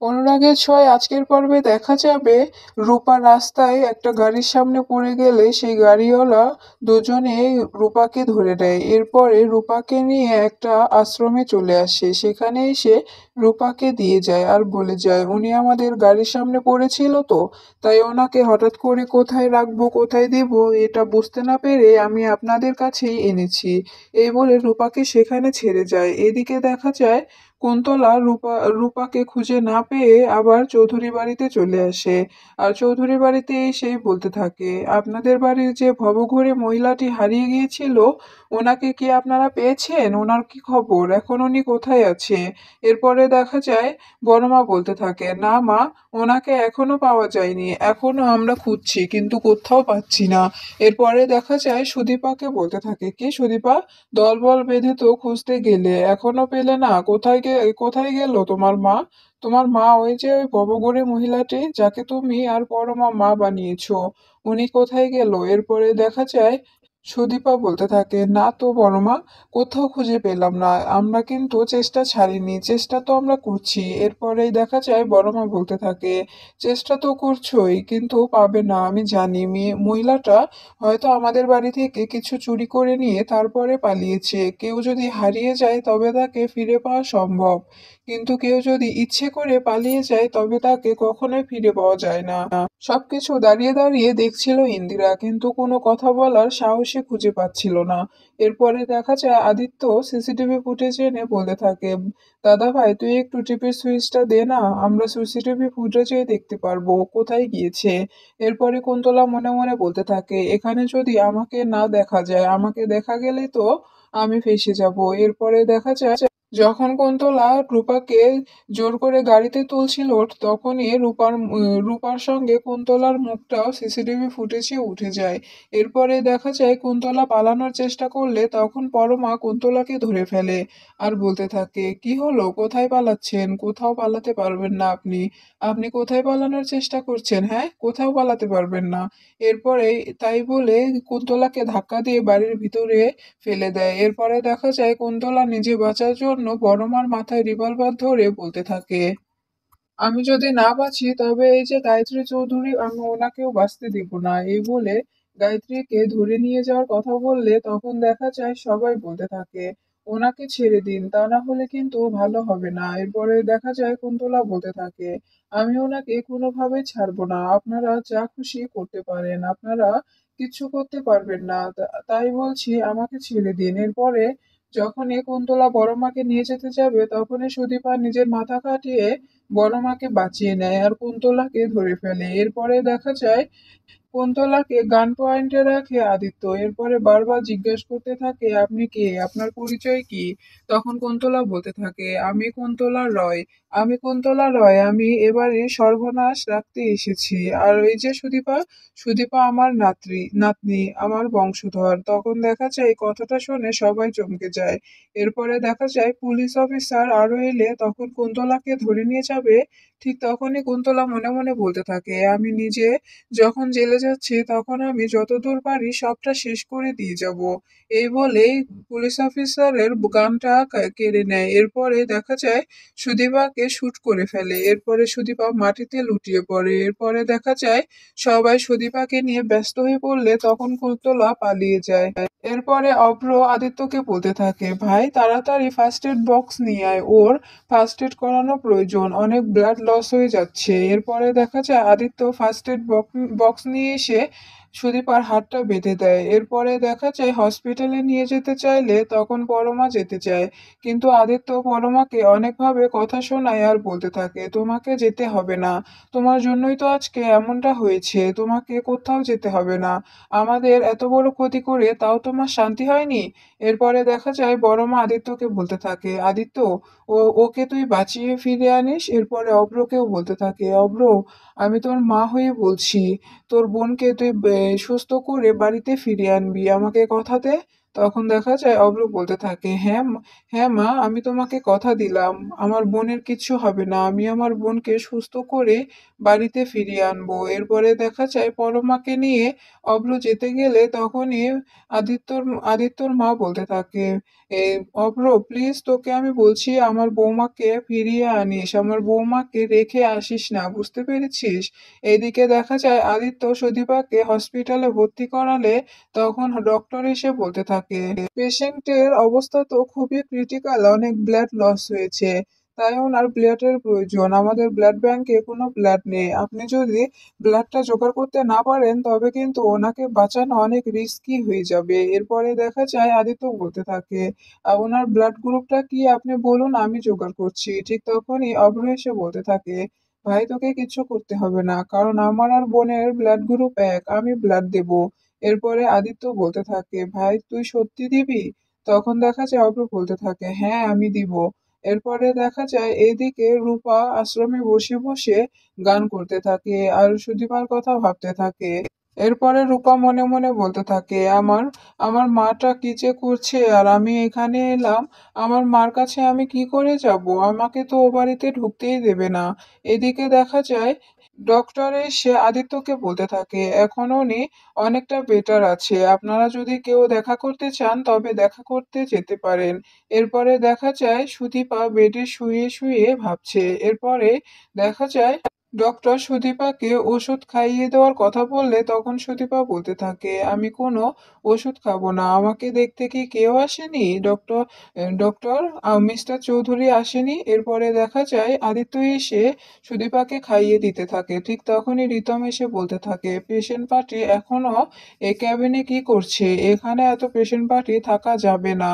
অনুরাগের ছোঁয়ায় আজকের পর্বে দেখা যাবে রূপা রাস্তায় একটা গাড়ির সামনে পড়ে গেলে সেই গাড়িওয়ালা দুজনে রূপাকে ধরে নেয়। এরপরে রূপাকে নিয়ে একটা আশ্রমে চলে আসে, সেখানে এসে রূপাকে দিয়ে যায় আর বলে যায় উনি আমাদের গাড়ির সামনে পড়েছিল তো, তাই ওনাকে হঠাৎ করে কোথায় রাখবো কোথায় দেব এটা বুঝতে না পেরে আমি আপনাদের কাছেই এনেছি। এই বলে রূপাকে সেখানে ছেড়ে যায়। এদিকে দেখা যায় কুন্তলা রূপাকে খুঁজে না পেয়ে আবার চৌধুরী বাড়িতে চলে আসে। আর চৌধুরী বাড়িতে এসে বলতে থাকে, আপনাদের বাড়ির যে ভবঘুরে মহিলাটি হারিয়ে গিয়েছিল, ওনাকে কি আপনারা পেয়েছেন? ওনার কি খবর? এখন উনি কোথায় আছে? এরপরে দেখা যায় বড় মা বলতে থাকে, না মা, ওনাকে এখনো পাওয়া যায়নি, এখনো আমরা খুঁজছি কিন্তু কোথাও পাচ্ছি না। এরপরে দেখা যায় সুদীপাকে বলতে থাকে, কি সুদীপা, দলবল বেঁধে তো খুঁজতে গেলে, এখনো পেলে না? কোথায় গেল তোমার মা? তোমার মা ওই যে ওই ভবঘুরে মহিলাটি যাকে তুমি আর পরমা মা বানিয়েছো, উনি কোথায় গেল? এরপরে দেখা যায় সুদীপা বলতে থাকে, না তো বড়মা, কোথাও খুঁজে পেলাম না, আমরা কিন্তু চেষ্টা ছাড়িনি, চেষ্টা তো আমরা করছি। এরপরেই দেখা যায় বড়মা বলতে থাকে, চেষ্টা তো করছোই কিন্তু পাবে না, আমি জানি মহিলাটা হয়তো আমাদের বাড়ি থেকে কিছু চুরি করে নিয়ে তারপরে পালিয়েছে। কেউ যদি হারিয়ে যায় তবে তাকে ফিরে পাওয়া সম্ভব, কিন্তু কেউ যদি ইচ্ছে করে পালিয়ে যায় তবে তাকে কখনোই ফিরে পাওয়া যায় না। সবকিছু দাঁড়িয়ে দাঁড়িয়ে দেখছিল ইন্দিরা, কিন্তু কোনো কথা বলার সাহসী খুঁজে পাচ্ছিল না। এরপরে দেখা যায় আদিত্য সিসিটিভি ফুটেজ এনে বলতে থাকে, দাদা ভাই তুই একটু টিভির সুইচটা দে না, আমরা সিসিটিভি ফুটেজে দেখতে পারবো কোথায় গিয়েছে। এরপরে কুন্তলা মনে মনে বলতে থাকে, এখানে যদি আমাকে না দেখা যায়, আমাকে দেখা গেলে তো আমি ফেঁসে যাব। এরপরে দেখা যায় যখন কুন্তলা রূপাকে জোর করে গাড়িতে তুলছিল তখনই রূপার সঙ্গে কুন্তলার মুখটাও সিসিটিভি ফুটেজে উঠে যায়। এরপরে দেখা যায় কুন্তলা পালানোর চেষ্টা করলে তখন পরমা কুন্তলাকে ধরে ফেলে আর বলতে থাকে, কি হলো, কোথায় পালাচ্ছেন? কোথাও পালাতে পারবেন না আপনি। আপনি কোথায় পালানোর চেষ্টা করছেন? হ্যাঁ, কোথাও পালাতে পারবেন না। এরপরে তাই বলে কুন্তলাকে ধাক্কা দিয়ে বাড়ির ভিতরে ফেলে দেয়। এরপরে দেখা যায় কুন্তলা নিজে বাঁচার জন্য বড়মার মাথায় রিভলভার ধরে বলতে থাকে, আমি যদি না বাঁচি তবে এই যে গায়ত্রী চৌধুরী, আমি ওনাকেও বাঁচতে দিব না। এই বলে গায়ত্রীকে ধরে নিয়ে যাওয়ার কথা বললে তখন দেখা যায় সবাই বলতে থাকে, ওনাকে ছেড়ে দিন, তা না হলে কিন্তু ভালো হবে না। এরপরে দেখা যায় কুন্তলা বলতে থাকে, আমি ওনাকে কোনোভাবেই ছাড়বো না, আপনারা যা খুশি করতে পারেন, আপনারা কিচ্ছু করতে পারবেন না, তাই বলছি আমাকে ছেড়ে দিন। এরপরে যখনই কুন্তলা বড় মাকে নিয়ে যেতে যাবে তখনই সুদীপা নিজের মাথা খাটিয়ে বড় মাকে বাঁচিয়ে নেয় আর কুন্তলাকে ধরে ফেলে। এরপরে দেখা যায় কুন্তলাকে গান পয়েন্টে রাখে আদিত্য। এরপরে বারবার জিজ্ঞেস করতে থাকে, আপনি কে, আপনার পরিচয় কি? তখন কুন্তলা বলতে থাকে, আমি কুন্তলা রয়, আমি কুন্তলা রয়, আমি এবারে সর্বনাশ রাখতে এসেছি। আর এই যে সুদীপা, সুদীপা আমার নাতনি, আমার বংশধর। তখন দেখা যায় এই কথাটা শুনে সবাই চমকে যায়। এরপরে দেখা যায় পুলিশ অফিসার আরো এলে তখন কুন্তলাকে ধরে নিয়ে যাবে, ঠিক তখনই কুন্তলা মনে মনে বলতে থাকে, আমি নিজে যখন জেলে যাচ্ছি তখন আমি যতদূর পারি সবটা শেষ করে দিয়ে যাব। এই বলেই পুলিশ অফিসারের গানটা কেড়ে নেয়। এরপরে দেখা যায় সুদীপাকে শুট করে ফেলে। এরপরে সুদীপা মাটিতে লুটিয়ে পড়ে। এরপরে দেখা যায় সবাই সুদীপাকে নিয়ে ব্যস্ত হয়ে পড়লে তখন কুন্তলা পালিয়ে যায়। এরপরে অভ্র আদিত্যকে বলতে থাকে, ভাই তাড়াতাড়ি ফার্স্ট এড বক্স নিয়ে আয়, ওর ফার্স্ট এড করানো প্রয়োজন, অনেক ব্লাড লস হয়ে যাচ্ছে। এরপরে দেখা যায় আদিত্য ফার্স্ট এড বক্স নিয়ে এসে সুদীপার হাতটা বেঁধে দেয়। এরপরে দেখা যায় হসপিটালে নিয়ে যেতে চাইলে তখন পরমা যেতে চায়, কিন্তু আদিত্য পরমাকে অনেকভাবে কথা শোনায় আর বলতে থাকে, তোমাকে যেতে হবে না, তোমার জন্যই তো আজকে এমনটা হয়েছে, তোমাকে কোথাও যেতে হবে না, আমাদের এত বড় ক্ষতি করে তাও তোমার শান্তি হয়নি। এরপরে দেখা যায় বড়মা আদিত্যকে বলতে থাকে, আদিত্য, ওকে তুই বাঁচিয়ে ফিরে আনিস। এরপরে অভ্রকেও বলতে থাকে, অভ্র, আমি তোর মা হয়ে বলছি, তোর বোনকে তুই সুস্থ করে বাড়িতে ফিরিয়ে আনবি, আমাকে কথা দে। তখন দেখা যায় অভ্র বলতে থাকে, হ্যাঁ হ্যাঁ মা, আমি তোমাকে কথা দিলাম, আমার বোনের কিচ্ছু হবে না, আমি আমার বোনকে সুস্থ করে বাড়িতে ফিরিয়ে আনবো। এরপরে দেখা যায় পরমাকে নিয়ে অভ্র যেতে গেলে তখনই আদিত্যর আদিত্যর মা বলতে থাকে, এই অভ্র, প্লিজ তোকে আমি বলছি আমার বৌমাকে ফিরিয়ে আনিস, আমার বৌমাকে রেখে আসিস না, বুঝতে পেরেছিস? এদিকে দেখা যায় আদিত্য সুদীপাকে হসপিটালে ভর্তি করালে তখন ডক্টর এসে বলতে থাকে, পেশেন্টের অবস্থা তো খুবই ক্রিটিক্যাল, অনেক ব্লাড লস হয়েছে, তাই ওনার ব্লাডের প্রয়োজন, আমাদের ব্লাড ব্যাংকে কোনো ব্লাড নেই, আপনি যদি ব্লাডটা জোগাড় করতে না পারেন তবে কিন্তু ওনাকে বাঁচানো অনেক রিস্কি হয়ে যাবে। এরপরে দেখা যায় আদিত্য বলতে থাকে, ওনার ব্লাড গ্রুপটা কি আপনি বলুন, আমি জোগাড় করছি। ঠিক তখনই অভ্র এসে বলতে থাকে, ভাই তোকে কিচ্ছু করতে হবে না, কারণ আমার আর বোনের ব্লাড গ্রুপ এক, আমি ব্লাড দেব। এরপরে আদিত্য বলতে থাকে, ভাই তুই সত্যি দিবি? তখন দেখা যায় অভ্র বলতে থাকে, হ্যাঁ আমি দিব। এরপরে দেখা যায় এদিকে রূপা আশ্রমে বসে বসে গান করতে থাকে আর সুদীপার কথা ভাবতে থাকে। এরপরে রূপা মনে মনে বলতে থাকে, আমার আমার মাটা কি যে করছে আর আমি এখানে এলাম, আমার মার কাছে আমি কি করে যাব, আমাকে তো ও বাড়িতে ঢুকতেই দেবে না। এদিকে দেখা যায় ডক্টর এসে আদিত্যকে বলতে থাকে, এখন উনি অনেকটা বেটার আছে, আপনারা যদি কেউ দেখা করতে চান তবে দেখা করতে যেতে পারেন। এরপরে দেখা যায় সুদীপা বেডে শুয়ে শুয়ে ভাবছে। এরপরে দেখা যায় ডক্টর সুদীপাকে ওষুধ খাইয়ে দেওয়ার কথা বললে তখন সুদীপা বলতে থাকে, আমি কোনো ওষুধ খাবো না, আমাকে দেখতে কি কেউ আসেনি? ডক্টর মিস্টার চৌধুরী আসেনি? এরপরে দেখা যায় আদিত্য এসে সুদীপাকে খাইয়ে দিতে থাকে। ঠিক তখনই রিতম এসে বলতে থাকে, পেশেন্ট পার্টি এখনো এই ক্যাবিনে কি করছে, এখানে এত পেশেন্ট পার্টি থাকা যাবে না।